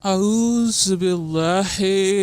اعوذ باللہ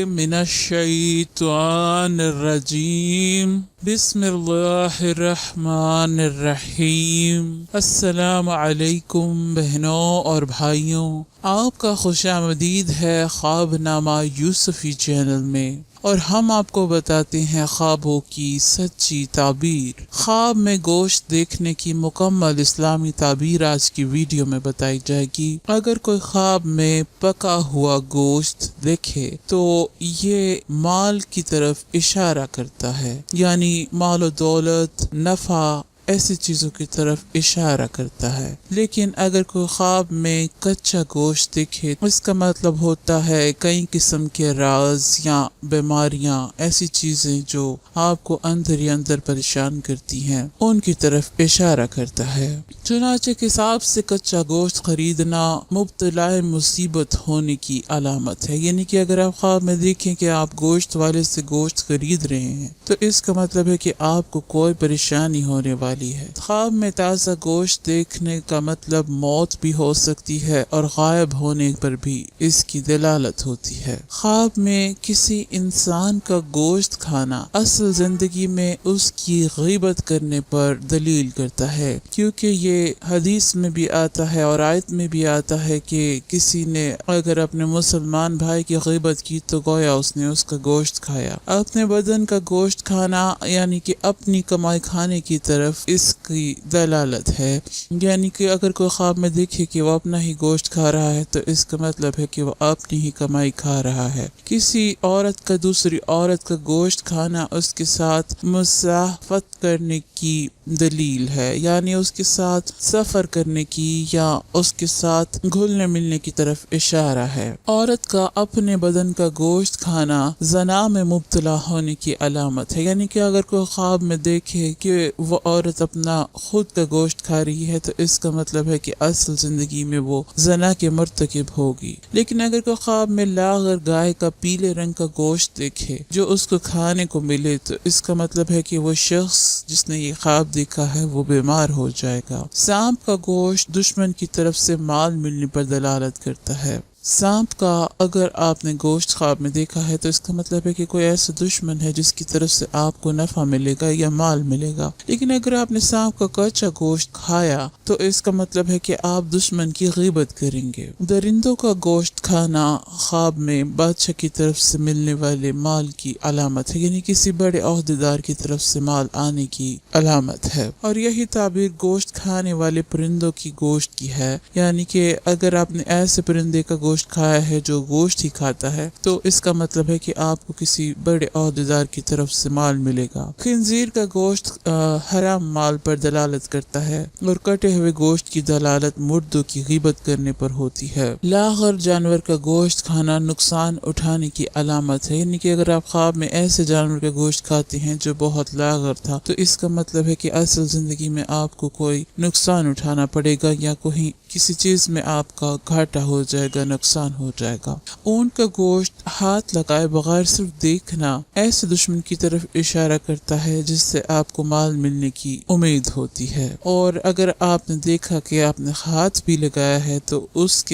من الشیطان الرجیم بسم اللہ الرحمن الرحیم۔ السلام علیکم بہنوں اور بھائیوں، آپ کا خوش آمدید ہے خواب نامہ یوسفی چینل میں، اور ہم آپ کو بتاتے ہیں خوابوں کی سچی تعبیر۔ خواب میں گوشت دیکھنے کی مکمل اسلامی تعبیر آج کی ویڈیو میں بتائی جائے گی۔ اگر کوئی خواب میں پکا ہوا گوشت دیکھے تو یہ مال کی طرف اشارہ کرتا ہے، یعنی مال و دولت، نفع، ایسی چیزوں کی طرف اشارہ کرتا ہے۔ لیکن اگر کوئی خواب میں کچا گوشت دیکھے اس کا مطلب ہوتا ہے کئی قسم کے راز یا بیماریاں، ایسی چیزیں جو آپ کو اندر ہی اندر پریشان کرتی ہیں، ان کی طرف اشارہ کرتا ہے۔ چنانچہ حساب سے کچا گوشت خریدنا مبتلا مصیبت ہونے کی علامت ہے، یعنی کہ اگر آپ خواب میں دیکھیں کہ آپ گوشت والے سے گوشت خرید رہے ہیں تو اس کا مطلب ہے کہ آپ کو کوئی پریشانی ہونے والی ہے۔ خواب میں تازہ گوشت دیکھنے کا مطلب موت بھی ہو سکتی ہے اور غائب ہونے پر بھی اس کی دلالت ہوتی ہے۔ خواب میں کسی انسان کا گوشت کھانا اصل زندگی میں اس کی غیبت کرنے پر دلیل کرتا ہے، کیونکہ یہ حدیث میں بھی آتا ہے اور آیت میں بھی آتا ہے کہ کسی نے اگر اپنے مسلمان بھائی کی غیبت کی تو گویا اس نے اس کا گوشت کھایا۔ اپنے بدن کا گوشت کھانا یعنی کہ اپنی کمائی کھانے کی طرف اس کی دلالت ہے، یعنی کہ اگر کوئی خواب میں دیکھے کہ وہ اپنا ہی گوشت کھا رہا ہے تو اس کا مطلب ہے کہ وہ اپنی ہی کمائی کھا رہا ہے۔ کسی عورت کا دوسری عورت کا گوشت کھانا اس کے ساتھ مصاحبت کرنے کی دلیل ہے، یعنی اس کے ساتھ سفر کرنے کی یا اس کے ساتھ گھلنے ملنے کی طرف اشارہ ہے۔ عورت کا اپنے بدن کا گوشت کھانا زنا میں مبتلا ہونے کی علامت ہے، یعنی کہ اگر کوئی خواب میں دیکھے کہ وہ عورت اپنا خود کا گوشت کھا رہی ہے تو اس کا مطلب ہے کہ اصل زندگی میں وہ زنا کے مرتکب ہوگی۔ لیکن اگر کوئی خواب میں لاغر گائے کا پیلے رنگ کا گوشت دیکھے جو اس کو کھانے کو ملے تو اس کا مطلب ہے کہ وہ شخص جس نے یہ خواب دیکھا ہے وہ بیمار ہو جائے گا۔ سانپ کا گوشت دشمن کی طرف سے مال ملنے پر دلالت کرتا ہے۔ سانپ کا اگر آپ نے گوشت خواب میں دیکھا ہے تو اس کا مطلب ہے کہ کوئی ایسا دشمن ہے جس کی طرف سے آپ کو نفع ملے گا یا مال ملے گا۔ لیکن اگر آپ نے سانپ کا کچا گوشت کھایا تو اس کا مطلب ہے کہ آپ دشمن کی غیبت کریں گے۔ درندوں کا گوشت کھانا خواب میں بادشاہ کی طرف سے ملنے والے مال کی علامت ہے، یعنی کسی بڑے عہدیدار کی طرف سے مال آنے کی علامت ہے۔ اور یہی تعبیر گوشت کھانے والے پرندوں کی گوشت کی ہے، یعنی کہ اگر آپ نے ایسے پرندے کا گوشت کھایا ہے جو گوشت ہی کھاتا ہے تو اس کا مطلب ہے کہ آپ کو کسی بڑے عہدیدار کی طرف سے مال ملے گا۔ خنزیر کا گوشت حرام مال پر دلالت کرتا ہے اور کٹے ہوئے گوشت کی دلالت مردوں کی غیبت کرنے پر ہوتی ہے۔ لاغر جانور کا گوشت کھانا نقصان اٹھانے کی علامت ہے، یعنی کہ اگر آپ خواب میں ایسے جانور کا گوشت کھاتے ہیں جو بہت لاغر تھا تو اس کا مطلب ہے کہ اصل زندگی میں آپ کو کوئی نقصان اٹھانا پڑے گا یا کوئی کسی چیز میں آپ کا گھاٹا ہو جائے گا، نقصان ہو جائے گا۔ اونٹ کا گوشت ہاتھ لگائے بغیر صرف دیکھنا ایسے دشمن کی طرف اشارہ کرتا ہے جس سے آپ کو مال ملنے کی امید ہوتی ہے، اور اگر آپ نے دیکھا کہ آپ نے ہاتھ بھی لگایا ہے تو اس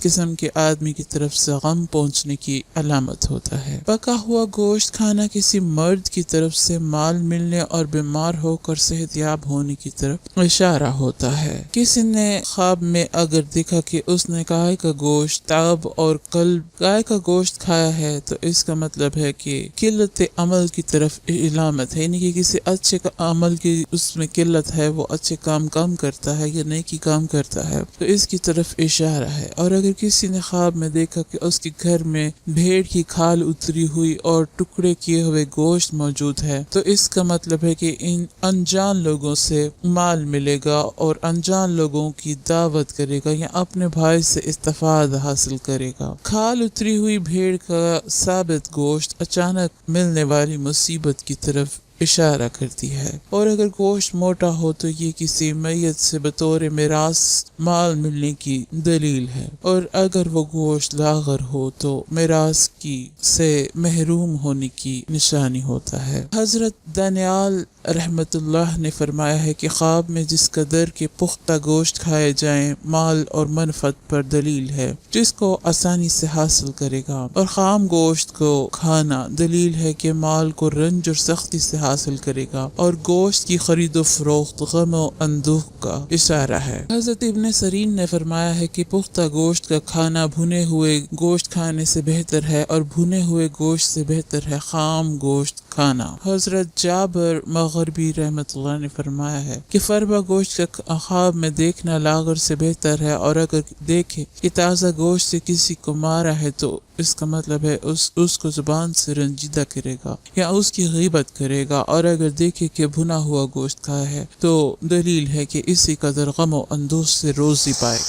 قسم کے آدمی کی طرف سے غم پہنچنے کی علامت ہوتا ہے۔ پکا ہوا گوشت کھانا کسی مرد کی طرف سے مال ملنے اور بیمار ہو کر صحت یاب ہونے کی طرف اشارہ ہوتا ہے۔ کسی نے خواب میں اگر دیکھا کہ اس نے گائے کا گوشت، تاب اور قلب گائے کا گوشت کھایا ہے تو اس کا مطلب ہے کہ قلت عمل کی طرف علامت ہے، یعنی کہ کسی اچھے عمل کی اس میں قلت ہے، وہ اچھے کام کم کرتا ہے یا نیکی کام کرتا ہے تو اس کی طرف اشارہ ہے۔ اور اگر کسی نے خواب میں دیکھا کہ اس کے گھر میں بھیڑ کی کھال اتری ہوئی اور ٹکڑے کیے ہوئے گوشت موجود ہے تو اس کا مطلب ہے کہ ان انجان لوگوں سے مال ملے گا اور انجان لوگوں کی دعوت کرے گا یا اپنے بھائی سے استفادہ حاصل کرے گا۔ کھال اتری ہوئی بھیڑ کا ثابت گوشت اچانک ملنے والی مصیبت کی طرف اشارہ کرتی ہے۔ اور اگر گوشت موٹا ہو تو یہ کسی میت سے بطور میراث مال ملنے کی دلیل ہے، اور اگر وہ گوشت لاغر ہو تو میراث کی سے محروم ہونے کی نشانی ہوتا ہے۔ حضرت دانیال رحمت اللہ نے فرمایا ہے کہ خواب میں جس قدر کے پختہ گوشت کھائے جائیں مال اور منفعت پر دلیل ہے، جس کو آسانی سے حاصل کرے گا، اور خام گوشت کو کھانا دلیل ہے کہ مال کو رنج اور سختی سے حاصل کرے گا، اور گوشت کی خرید و فروخت غم و اندوہ کا اشارہ ہے۔ حضرت ابن سیرین نے فرمایا ہے کہ پختہ گوشت کا کھانا بھنے ہوئے گوشت کھانے سے بہتر ہے، اور بھنے ہوئے گوشت سے بہتر ہے خام گوشت کھانا۔ حضرت جابر مغربی رحمت اللہ نے فرمایا ہے کہ فربا گوشت کا خواب میں دیکھنا لاغر سے بہتر ہے، اور اگر دیکھے کہ تازہ گوشت سے کسی کو مارا ہے تو اس کا مطلب ہے اس کو زبان سے رنجیدہ کرے گا یا اس کی غیبت کرے گا، اور اگر دیکھے کہ بھنا ہوا گوشت کھایا ہے تو دلیل ہے کہ اسی قدر غم و اندوہ سے روزی پائے۔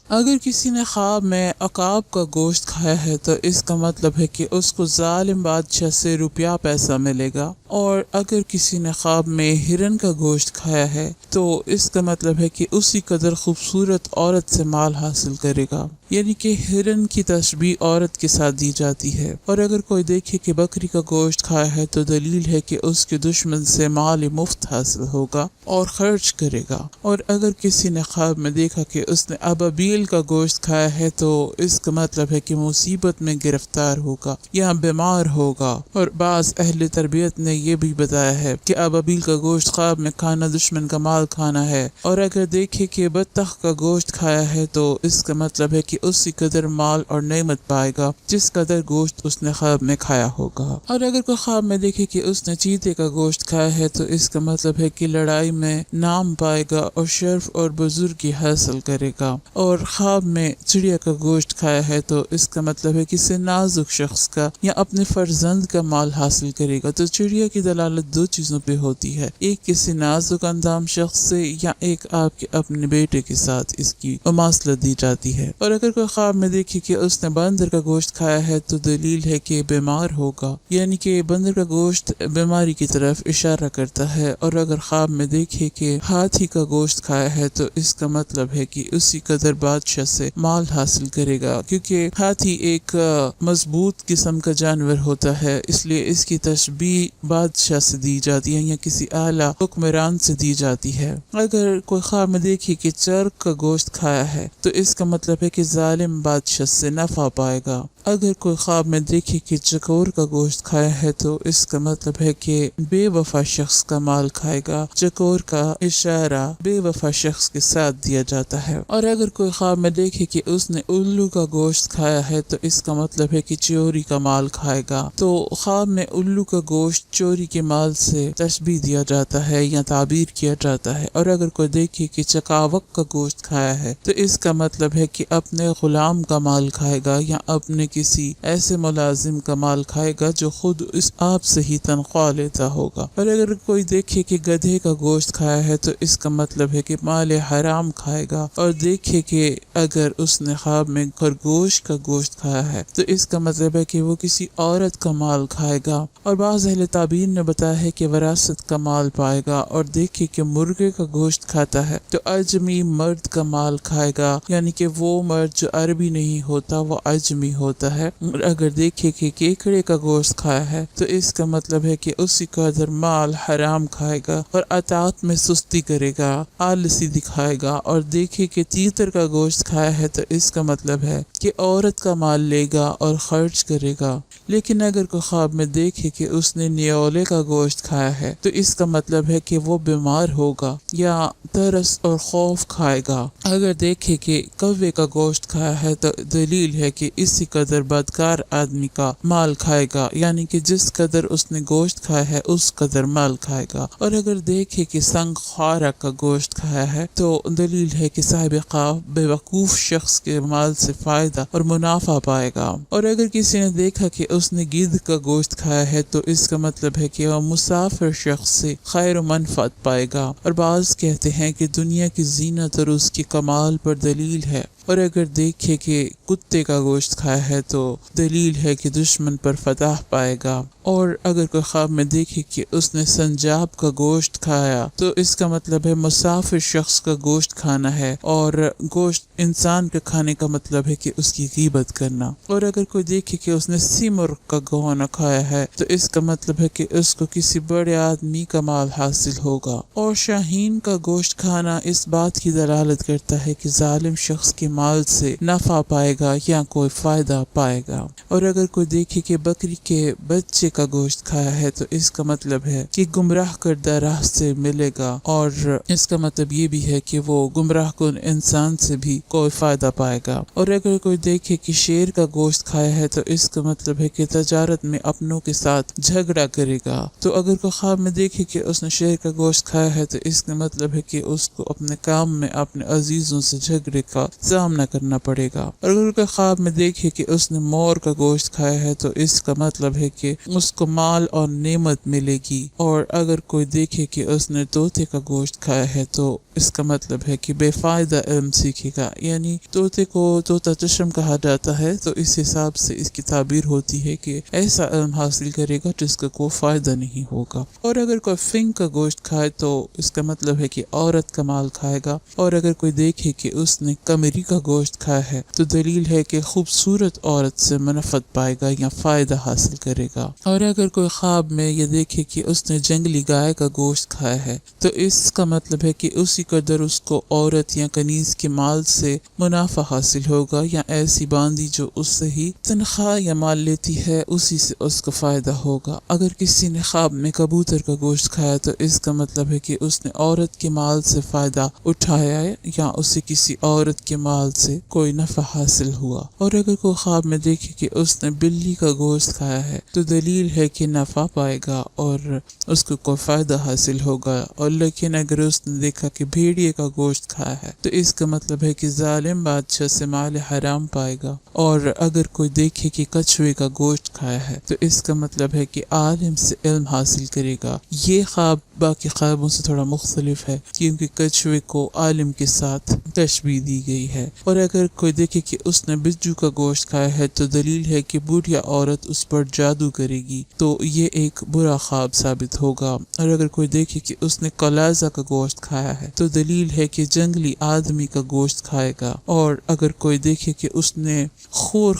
اگر کسی نے خواب میں عقاب کا گوشت کھایا ہے تو اس کا مطلب ہے کہ اس کو ظالم بادشاہ سے روپیہ پیسہ ملے گا، اور اگر کسی نے خواب میں ہرن کا گوشت کھایا ہے تو اس کا مطلب ہے کہ اسی قدر خوبصورت عورت سے مال حاصل کرے گا، یعنی کہ ہرن کی تشبیہ عورت کے ساتھ دی جاتی ہے۔ اور اگر کوئی دیکھے کہ بکری کا گوشت کھایا ہے تو دلیل ہے کہ اس کے دشمن سے مال مفت حاصل ہوگا اور خرچ کرے گا، اور اگر کسی نے خواب میں دیکھا کہ اس نے ابابیل کا گوشت کھایا ہے تو اس کا مطلب ہے کہ مصیبت میں گرفتار ہوگا یا بیمار ہوگا۔ اور بعض اہل تربیت نے یہ بھی بتایا ہے کہ ابابیل کا گوشت خواب میں کھانا دشمن کا مال کھانا ہے، اور اگر دیکھے کہ بطخ کا گوشت کھایا ہے تو اس کا مطلب ہے کہ اسی قدر مال اور نعمت پائے گا جس قدر گوشت اس نے خواب میں کھایا ہوگا۔ اور اگر کوئی خواب میں دیکھے کہ اس نے چیتے کا گوشت کھایا ہے تو اس کا مطلب ہے کہ لڑائی میں نام پائے گا اور شرف اور بزرگی حاصل کرے گا، اور خواب میں چڑیا کا گوشت کھایا ہے تو اس کا مطلب ہے کسی نازک شخص کا یا اپنے فرزند کا مال حاصل کرے گا۔ تو چڑیا کی دلالت دو چیزوں پہ ہوتی ہے، ایک کسی نازک اندام شخص سے، یا ایک آپ کے اپنے بیٹے کے ساتھ اس کی مماثلت دی جاتی ہے۔ اور اگر کوئی خواب میں دیکھے کہ اس نے بندر کا گوشت کھایا ہے تو دلیل ہے کہ بیمار ہوگا، یعنی کہ بندر کا گوشت بیماری کی طرف اشارہ کرتا ہے۔ اور اگر خواب میں دیکھے کہ ہاتھی کا گوشت کھایا ہے تو اس کا مطلب ہے کہ اسی قدر بادشاہ سے مال حاصل کرے گا، کیونکہ ہاتھی ایک مضبوط قسم کا جانور ہوتا ہے، اس لیے اس کی تشبیہ بادشاہ سے دی جاتی ہے یا کسی اعلیٰ حکمران سے دی جاتی ہے۔ اگر کوئی خواب میں دیکھے کہ چرگ کا گوشت کھایا ہے تو اس کا مطلب ہے کہ ظالم بادشاہ سے نفع پائے گا۔ اگر کوئی خواب میں دیکھے کہ چکور کا گوشت کھایا ہے تو اس کا مطلب ہے کہ بے وفا شخص کا مال کھائے گا۔ چکور کا اشارہ بے وفا شخص کے ساتھ دیا جاتا ہے۔ اور اگر کوئی خواب میں دیکھے کہ اس نے الو کا گوشت کھایا ہے تو اس کا مطلب ہے کہ چوری کا مال کھائے گا۔ تو خواب میں الو کا گوشت چوری کے مال سے تشبیہ دیا جاتا ہے یا تعبیر کیا جاتا ہے۔ اور اگر کوئی دیکھے کہ چکاوک کا گوشت کھایا ہے تو اس کا مطلب ہے کہ اپنے غلام کا مال کھائے گا یا اپنے کسی ایسے ملازم کا مال کھائے گا جو خود اس آپ سے ہی تنخواہ لیتا ہوگا۔ اور اگر کوئی دیکھے کہ گدھے کا گوشت کھایا ہے تو اس کا مطلب ہے کہ مال حرام کھائے گا، اور دیکھے کہ اگر اس نے خواب میں خرگوش کا گوشت کھایا ہے تو اس کا مطلب ہے کہ وہ کسی عورت کا مال کھائے گا۔ اور بعض اہل تعبیر نے بتایا ہے کہ وراثت کا مال پائے گا، اور دیکھے کہ مرغے کا گوشت کھاتا ہے تو عجمی مرد کا مال کھائے گا، یعنی کہ وہ مرد جو عربی نہیں ہوتا وہ عجمی ہوتا ہے۔ اور اگر دیکھے کہ کیکڑے کا گوشت کھایا ہے تو اس کا مطلب ہے کہ اسی قدر مال حرام کھائے گا اور اطاعت میں سستی کرے گا، آلسی دکھائے گا۔ اور دیکھے کہ تیتر کا گوشت کھایا ہے تو اس کا مطلب ہے کہ عورت کا مال لے گا اور خرچ کرے گا۔ لیکن اگر کوئی خواب میں دیکھے کہ اس نے نیولے کا گوشت کھایا ہے تو اس کا مطلب ہے کہ وہ بیمار ہوگا یا ترس اور خوف کھائے گا۔ اگر دیکھے کہ کوے کا گوشت کھایا ہے تو دلیل ہے کہ اسی قدر بدکار آدمی کا مال کھائے گا، یعنی کہ جس قدر اس نے گوشت کھایا ہے اس قدر مال کھائے گا۔ اور اگر دیکھے کہ سنگ خارا کا گوشت کھایا ہے تو دلیل ہے کہ صاحب خواب بے وقوف شخص کے مال سے فائدہ اور منافع پائے گا۔ اور اگر کسی نے دیکھا کہ اس نے گدھ کا گوشت کھایا ہے تو اس کا مطلب ہے کہ وہ مسافر شخص سے خیر و منفعت پائے گا۔ اور بعض کہتے ہیں کہ دنیا کی زینت اور اس کی کمال پر دلیل ہے۔ اور اگر دیکھے کہ کتے کا گوشت کھایا ہے تو دلیل ہے کہ دشمن پر فتح پائے گا۔ اور اگر کوئی خواب میں دیکھے کہ اس نے سنجاب کا گوشت کھایا تو اس کا مطلب ہے مسافر شخص کا گوشت کھانا ہے، اور گوشت انسان کے کھانے کا مطلب ہے کہ اس کی غیبت کرنا۔ اور اگر کوئی دیکھے کہ اس نے سیمر کا گوہنا کھایا ہے تو اس کا مطلب ہے کہ اس کو کسی بڑے آدمی کا مال حاصل ہوگا۔ اور شاہین کا گوشت کھانا اس بات کی دلالت کرتا ہے کہ ظالم شخص کے مال سے نفع پائے گا یا کوئی فائدہ پائے گا۔ اور اگر کوئی دیکھے کہ بکری کے بچے کا گوشت کھایا ہے تو اس کا مطلب ہے کہ گمراہ کردہ راہ سے ملے گا، اور اس کا مطلب یہ بھی ہے کہ وہ گمراہ کن انسان سے بھی کوئی فائدہ پائے گا۔ اور اگر کوئی دیکھے کہ شیر کا گوشت کھایا ہے تو اس کا مطلب ہے کہ تجارت میں اپنوں کے ساتھ جھگڑا کرے گا۔ تو اگر کوئی خواب میں دیکھے کہ اس نے شیر کا گوشت کھایا ہے تو اس کا مطلب ہے کہ اس کو اپنے کام میں اپنے عزیزوں سے جھگڑے کا سامنا کرنا پڑے گا۔ اور اگر کوئی خواب میں دیکھے کہ اس نے مور کا گوشت کھایا ہے تو اس کا مطلب ہے کہ اس کو مال اور نعمت ملے گی۔ اور اگر کوئی دیکھے کہ اس نے طوطے کا گوشت کھایا ہے تو اس کا مطلب ہے کہ بے فائدہ علم سیکھے گا، یعنی طوطے کو طوطا چشم کہا جاتا ہے، تو اس حساب سے اس کی تعبیر ہوتی ہے کہ ایسا علم حاصل کرے گا جس کا کوئی فائدہ نہیں ہوگا۔ اور اگر کوئی فنگ کا گوشت کھائے تو اس کا مطلب ہے کہ عورت کا مال کھائے گا۔ اور اگر کوئی دیکھے کہ اس نے قمری کا گوشت کھایا ہے تو دلیل ہے کہ خوبصورت عورت سے منفعت پائے گا یا فائدہ حاصل کرے گا۔ اور اگر کوئی خواب میں یہ دیکھے کہ اس نے جنگلی گائے کا گوشت کھایا ہے تو اس کا مطلب ہے کہ اسی قدر اس کو عورت یا کنیز کے مال سے منافع حاصل ہوگا، یا ایسی باندی جو اس سے ہی تنخواہ یا مال لیتی ہے اسی سے اس کو فائدہ ہوگا۔ اگر کسی نے خواب میں کبوتر کا گوشت کھایا تو اس کا مطلب ہے کہ اس نے عورت کے مال سے فائدہ اٹھایا ہے یا اسے کسی عورت کے مال سے کوئی نفع حاصل ہوا۔ اور اگر کوئی خواب میں دیکھے کہ اس نے بلی کا گوشت کھایا ہے تو دلیل ہے کہ نفع پائے گا اور اس کو کوئی فائدہ حاصل ہوگا۔ اور لیکن اگر اس نے دیکھا کہ بھیڑیے کا گوشت کھایا ہے تو اس کا مطلب ہے کہ ظالم بادشاہ سے مال حرام پائے گا۔ اور اگر کوئی دیکھے کہ کچھوے کا گوشت کھایا ہے تو اس کا مطلب ہے کہ عالم سے علم حاصل کرے گا۔ یہ خواب باقی خوابوں سے تھوڑا مختلف ہے کیونکہ کچھوے کو عالم کے ساتھ تشبیہ دی گئی ہے۔ اور اگر کوئی دیکھے کہ اس نے بجو کا گوشت کھایا ہے تو دلیل ہے کہ بوڑھیا عورت اس پر جادو کرے گی، تو یہ ایک برا خواب ثابت ہوگا۔ اور اگر کوئی دیکھے کہ اس نے قلازہ کا گوشت کھایا ہے تو دلیل ہے کہ جنگلی آدمی کا گوشت کھائے گا۔ اور اگر کوئی دیکھے کہ اس نے گور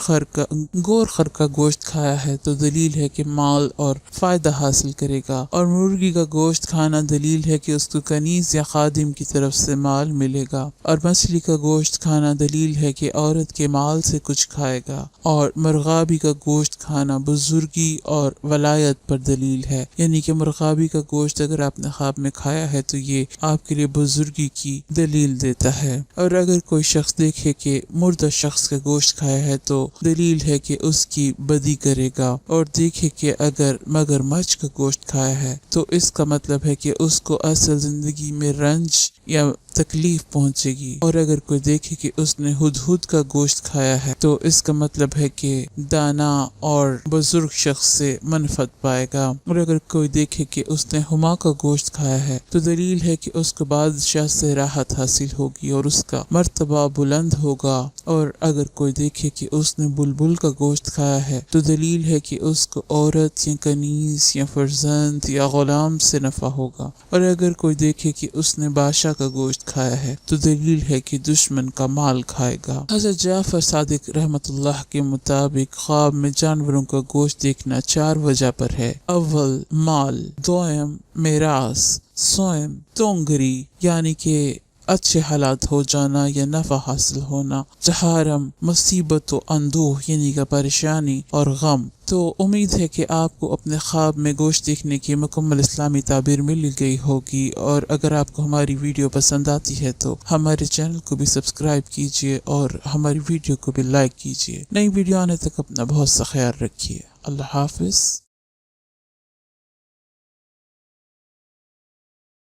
خر کا گوشت کھایا ہے تو دلیل ہے کہ مال اور فائدہ حاصل کرے گا۔ اور مرغی کا گوشت کھانا دلیل ہے کہ اس کو کنیز یا خادم کی طرف سے مال ملے گا۔ اور مچھلی کا گوشت کھانا دلیل ہے کہ عورت کے مال سے کچھ کھائے گا۔ اور مرغابی کا گوشت کھانا بزرگی اور ولایت پر دلیل ہے، یعنی کہ مرغابی کا گوشت اگر آپ نے خواب میں کھایا ہے تو یہ آپ کے لیے بزرگی کی دلیل دیتا ہے۔ اور اگر کوئی شخص دیکھے کہ مردہ شخص کا گوشت کھایا ہے تو دلیل ہے کہ اس کی بدی کرے گا۔ اور دیکھے کہ اگر مگرمچھ کا گوشت کھایا ہے تو اس کا مطلب ہے کہ اس کو اصل زندگی میں رنج یا تکلیف پہنچے گی۔ اور اگر کوئی دیکھے کہ اس نے ہدہد کا گوشت کھایا ہے تو اس کا مطلب ہے کہ دانا اور بزرگ شخص سے منفعت پائے گا۔ اور اگر کوئی دیکھے کہ اس نے ہما کا گوشت کھایا ہے تو دلیل ہے کہ اس کو بادشاہ سے راحت حاصل ہوگی اور اس کا مرتبہ بلند ہوگا۔ اور اگر کوئی دیکھے کہ اس نے بلبل کا گوشت کھایا ہے تو دلیل ہے کہ اس کو عورت یا کنیز یا فرزند یا غلام سے نفع ہوگا۔ اور اگر کوئی دیکھے کہ اس نے بادشاہ کا گوشت کھایا ہے تو دلیل ہے کہ دشمن کا مال کھائے گا۔ حضرت جعفر صادق رحمۃ اللہ کے مطابق خواب میں جانوروں کا گوشت دیکھنا 4 وجہ پر ہے۔ اول مال، دوم میراث، سوم تونگری یعنی کہ اچھے حالات ہو جانا یا نفع حاصل ہونا، چہارم مصیبت و اندوہ یعنی کہ پریشانی اور غم۔ تو امید ہے کہ آپ کو اپنے خواب میں گوشت دیکھنے کی مکمل اسلامی تعبیر مل گئی ہوگی، اور اگر آپ کو ہماری ویڈیو پسند آتی ہے تو ہمارے چینل کو بھی سبسکرائب کیجیے اور ہماری ویڈیو کو بھی لائک کیجیے۔ نئی ویڈیو آنے تک اپنا بہت سا خیال رکھیے۔ اللہ حافظ۔